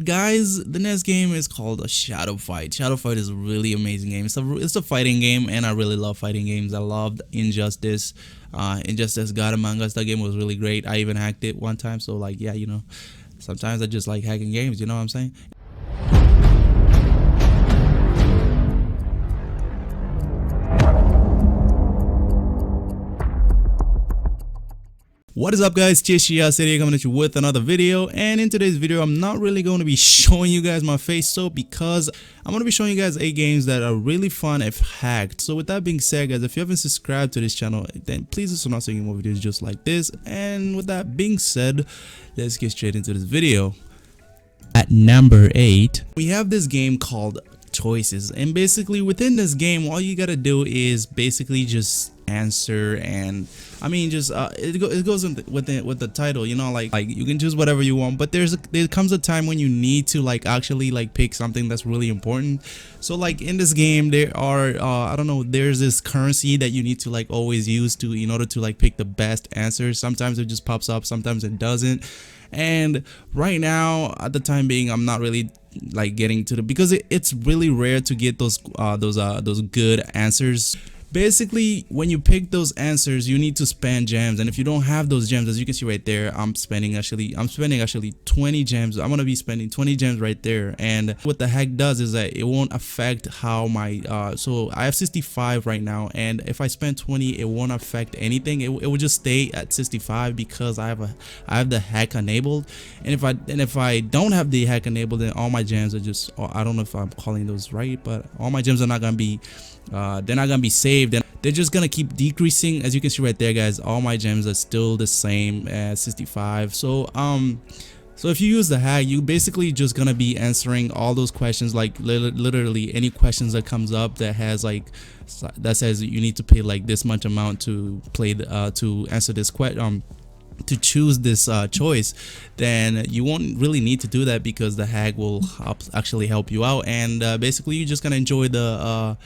And guys, the next game is called Shadow Fight. Shadow Fight is a really amazing game. It's a fighting game, and I really love fighting games. I loved Injustice. Injustice God Among Us. That game was really great. I even hacked it one time. So like, yeah, you know, sometimes I just like hacking games. You know what I'm saying? What is up, guys? City coming at you with another video, and in today's video I'm not really going to be showing you guys my face, so because I'm going to be showing you guys 8 games that are really fun if hacked. So with that being said, guys, if you haven't subscribed to this channel, then please do not seeing more videos just like this. And with that being said, let's get straight into this video. At number 8, we have this game called Choices, and basically within this game all you gotta do is basically just answer, and I mean just it goes with the title, you know, like you can choose whatever you want, but there comes a time when you need to like actually like pick something that's really important. So like in this game there are I don't know, there's this currency that you need to like always use to in order to like pick the best answer. Sometimes it just pops up, sometimes it doesn't. And right now at the time being I'm not really like getting to the, because it's really rare to get those good answers. Basically when you pick those answers you need to spend gems, and if you don't have those gems, as you can see right there, I'm spending actually 20 gems. I'm gonna be spending 20 gems right there. And what the hack does is that it won't affect how my so I have 65 right now, and if I spend 20 it won't affect anything. It will just stay at 65 because I have the hack enabled. And if I don't have the hack enabled, then all my gems are just, I don't know if I'm calling those right, but all my gems are not gonna be they're not gonna be saved, and they're just gonna keep decreasing. As you can see right there, guys, all my gems are still the same as 65. So so if you use the hack, you basically just gonna be answering all those questions, like literally any questions that comes up that has like that says you need to pay like this much amount to play to answer this question, to choose this choice. Then you won't really need to do that because the hack will actually help you out. And basically you're just gonna enjoy the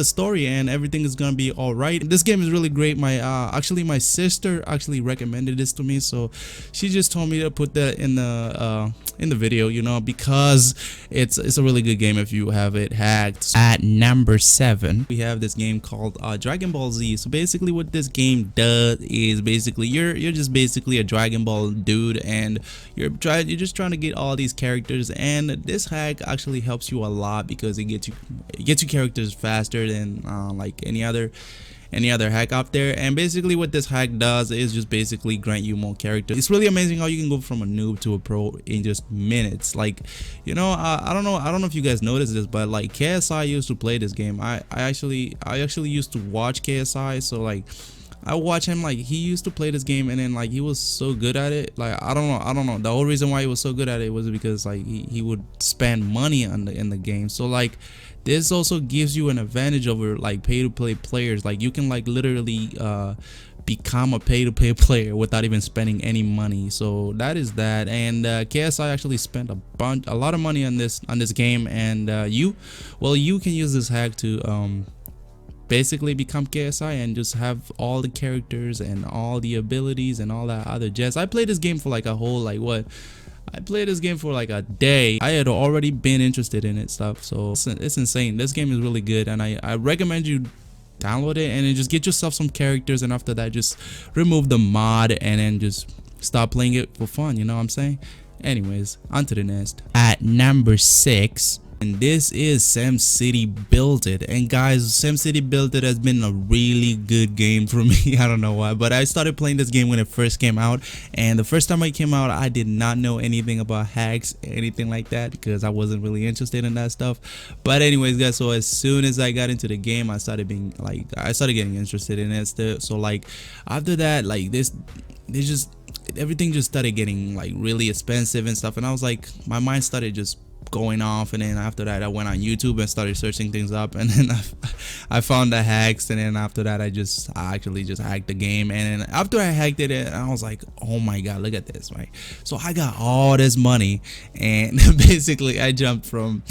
story, and everything is gonna be all right. This game is really great. My sister actually recommended this to me, so she just told me to put that in the video, you know, because it's a really good game if you have it hacked. At number 7, we have this game called Dragon Ball Z. So basically what this game does is basically you're just basically a Dragon Ball dude, and you're just trying to get all these characters. And this hack actually helps you a lot because it gets you characters faster than like any other hack out there. And basically what this hack does is just basically grant you more characters. It's really amazing how you can go from a noob to a pro in just minutes. Like, you know, I don't know if you guys noticed this, but like KSI used to play this game. I actually used to watch KSI, so like I watch him, like he used to play this game, and then like he was so good at it. Like I don't know, the whole reason why he was so good at it was because like he would spend money in the game. So like this also gives you an advantage over like pay-to-play players. Like you can like literally become a pay-to-play player without even spending any money. So that is that. And KSI actually spent a lot of money on this game, and you can use this hack to basically become KSI and just have all the characters and all the abilities and all that other jazz. I played this game for like a whole I played this game for like a day. I had already been interested in it stuff, so it's insane. This game is really good, and I recommend you download it and then just get yourself some characters, and after that just remove the mod and then just stop playing it for fun, you know what I'm saying? Anyways, on to the next. At number 6, and this is SimCity Buildit. And guys, SimCity Buildit has been a really good game for me. I don't know why, but I started playing this game when it first came out, and the first time it came out I did not know anything about hacks, anything like that, because I wasn't really interested in that stuff. But anyways, guys, so as soon as I got into the game I started getting interested in it. So like after that, like everything just started getting like really expensive and stuff, and I was like, my mind started just going off. And then after that I went on YouTube and started searching things up, and then I found the hacks, and then after that I actually just hacked the game. And then after I hacked it, I was like, oh my god, look at this, right? So I got all this money, and basically I jumped from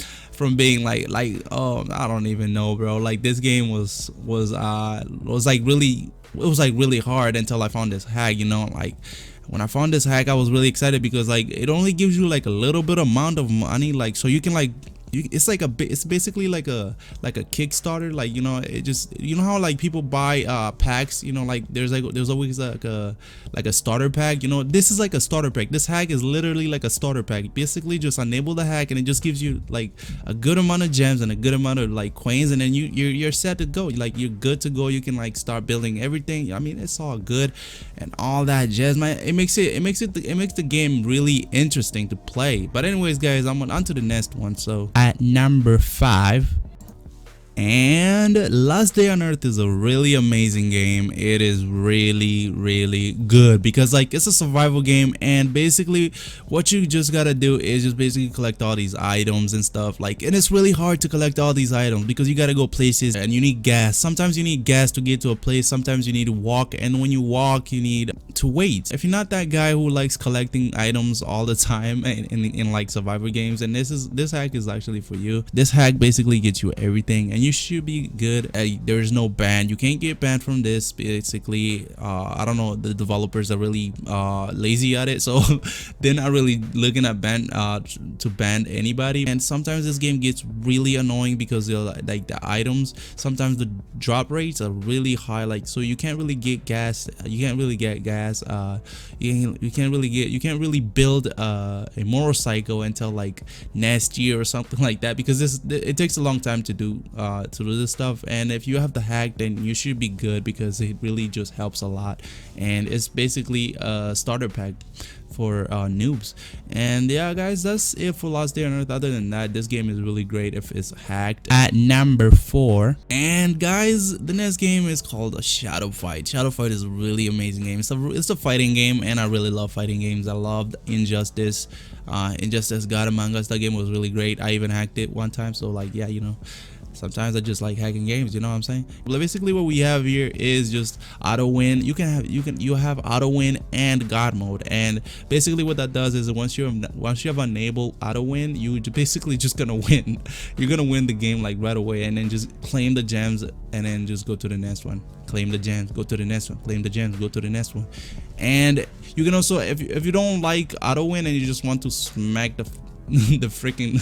being like oh, I don't even know, bro. Like this game was like really, it was like really hard until I found this hack, you know. Like When I found this hack, I was really excited because like it only gives you like a little bit amount of money, like so you can like it's like it's basically like a Kickstarter, like, you know, it just, you know how like people buy packs, you know, like there's always like a starter pack, you know, this is like a starter pack. This hack is literally like a starter pack. Basically just enable the hack and it just gives you like a good amount of gems and a good amount of like coins, and then you're set to go. Like you're good to go. You can like start building everything. I mean, it's all good and all that jazz, man. It makes the game really interesting to play. But anyways, guys, I'm on to the next one. So at number 5, and Last Day on Earth is a really amazing game. It is really good because like it's a survival game, and basically what you just gotta do is just basically collect all these items and stuff, like, and it's really hard to collect all these items because you gotta go places and you need gas. Sometimes you need gas to get to a place, sometimes you need to walk, and when you walk you need to wait. If you're not that guy who likes collecting items all the time in like survival games, and this hack is actually for you. This hack basically gets you everything, and you should be good. There's no ban. You can't get banned from this. Basically, I don't know, the developers are really lazy at it, so they're not really looking at to ban anybody. And sometimes this game gets really annoying because like the items, sometimes the drop rates are really high, like, so you can't really get gas. You can't really build a motorcycle until like next year or something like that, because it takes a long time to do this stuff. And if you have the hack, then you should be good because it really just helps a lot, and it's basically a starter pack for noobs. And yeah, guys, that's it for Last Day on Earth. Other than that, this game is really great if it's hacked. At number 4, and guys, the next game is called Shadow Fight. Shadow Fight is a really amazing game. It's a fighting game, and I really love fighting games. I loved Injustice, God Among Us. That game was really great. I even hacked it one time, so like, yeah, you know, sometimes I just like hacking games, you know what I'm saying? But basically what we have here is just auto win. You have auto win and God mode, and basically what that does is once you have enabled auto win, you basically just gonna win. You're gonna win the game like right away, and then just claim the gems and then just go to the next one. Claim the gems, go to the next one. Claim the gems, go to the next one. And you can also, if you don't like auto win and you just want to smack the freaking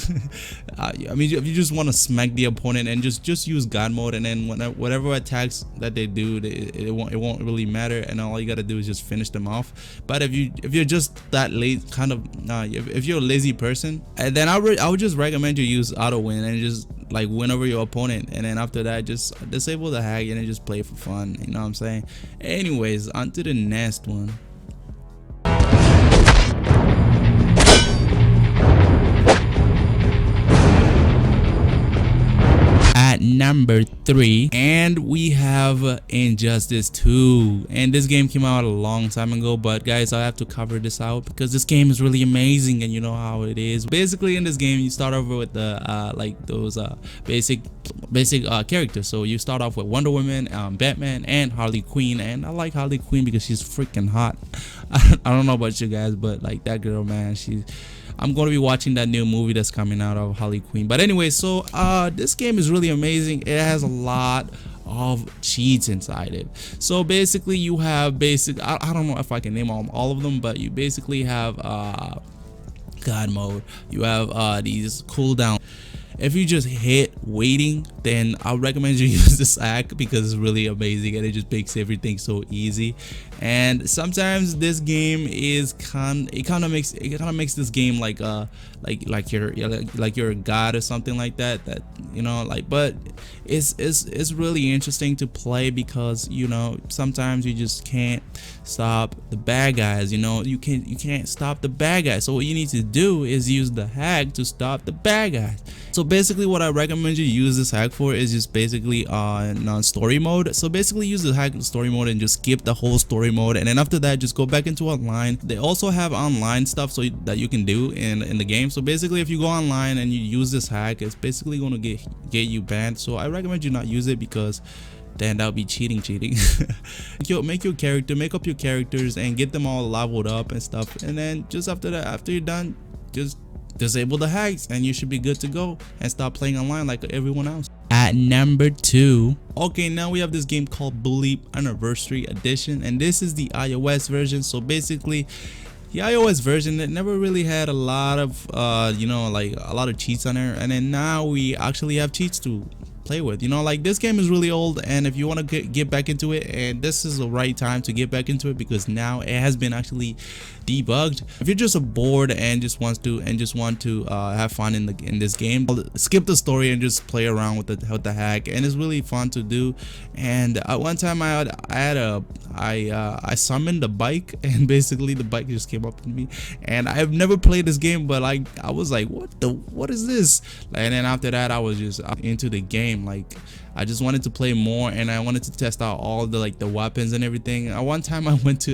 I mean, if you just want to smack the opponent, and just use God mode, and then whatever attacks that they do, it won't really matter, and all you gotta do is just finish them off. But if you're just that late kind of if you're a lazy person, then I would just recommend you use auto win and just like win over your opponent, and then after that just disable the hack and then just play for fun, you know what I'm saying? Anyways, on to the next one. At number 3, and we have Injustice 2, and this game came out a long time ago, but guys, I have to cover this out because this game is really amazing, and you know how it is. Basically in this game you start over with the like those basic characters. So you start off with Wonder Woman, Batman, and Harley Quinn, and I like Harley Quinn because she's freaking hot. I don't know about you guys, but like that girl, man, I'm going to be watching that new movie that's coming out of Harley Quinn. But anyway, so this game is really amazing. It has a lot of cheats inside it. So basically you have I don't know if I can name all of them, but you basically have God mode. You have these cooldown. If you just hit waiting, then I recommend you use this hack because it's really amazing and it just makes everything so easy. And sometimes this game is it kind of makes this game like you're a god or something like that, you know, like, but it's really interesting to play because, you know, sometimes you just can't stop the bad guys, you know, you can't stop the bad guys. So what you need to do is use the hack to stop the bad guys. So basically what I recommend you use this hack for is just basically on story mode. So basically use the hack in story mode and just skip the whole story mode, and then after that just go back into online. They also have online stuff so that you can do in the game. So basically if you go online and you use this hack, it's basically going to get you banned. So I recommend you not use it because then that would be cheating. Make up your characters and get them all leveled up and stuff, and then just after that, after you're done, just disable the hacks and you should be good to go and stop playing online like everyone else. At number 2, okay, now we have this game called Buildit Anniversary Edition, and this is the iOS version. So basically, the iOS version, it never really had a lot of like a lot of cheats on there, and then now we actually have cheats to play with. Like this game is really old, and if you want to get back into it, and this is the right time to get back into it because now it has been actually debugged. If you're just bored and just want to have fun in this game, skip the story and just play around with the hack, and it's really fun to do. And at one time I summoned a bike, and basically the bike just came up to me, and I've never played this game, but I was like, what is this? And then after that I was just into the game. Like I just wanted to play more, and I wanted to test out all the weapons and everything. At one time I went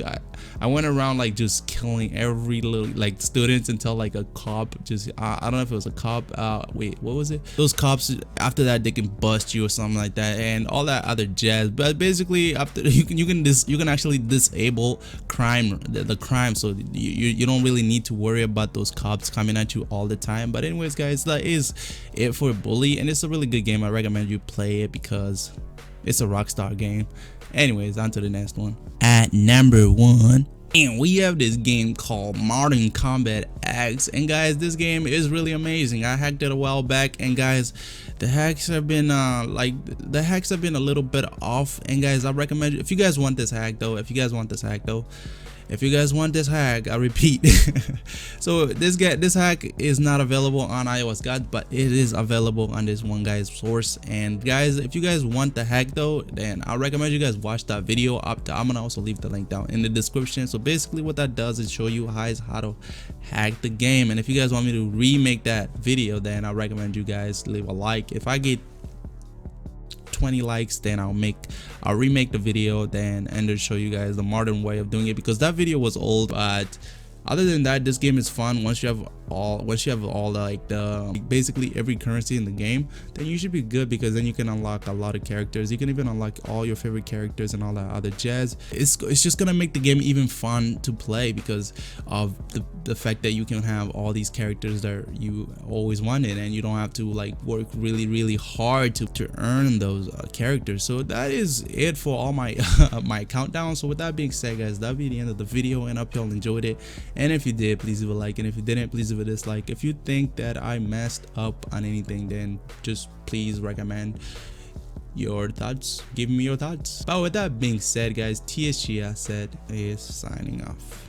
around like just killing every little like students until like a cop just I don't know if it was a cop, wait, what was it? Those cops, after that they can bust you or something like that, and all that other jazz. But basically after you can actually disable crime, the crime, so you don't really need to worry about those cops coming at you all the time. But anyways guys, that is it for Buildit, and it's a really good game. I recommend you play it because it's a Rockstar game. Anyways, on to the next one. At number 1, and we have this game called Modern Combat X, and guys, this game is really amazing. I hacked it a while back, and guys, the hacks have been a little bit off. And guys, I recommend you, if you guys want this hack though, I repeat. So this hack is not available on iOS, guys, but it is available on this one guy's source. And guys, if you guys want the hack though, then I recommend you guys watch that video up to, I'm gonna also leave the link down in the description. So basically what that does is show you how to hack the game. And if you guys want me to remake that video, then I recommend you guys leave a like. If I get 20 likes, then I'll remake the video then and then show you guys the modern way of doing it, because that video was old. But other than that, this game is fun. Once you have all basically every currency in the game, then you should be good, because then you can unlock a lot of characters. You can even unlock all your favorite characters and all that other jazz. It's just gonna make the game even fun to play because of the fact that you can have all these characters that you always wanted, and you don't have to like work really hard to earn those characters. So that is it for all my my countdown. So with that being said, guys, that'll be the end of the video, and I hope y'all enjoyed it. And if you did, please leave a like, and if you didn't, please leave a dislike. If you think that I messed up on anything, then just please recommend your thoughts. Give me your thoughts. But with that being said, guys, TSG Asset is signing off.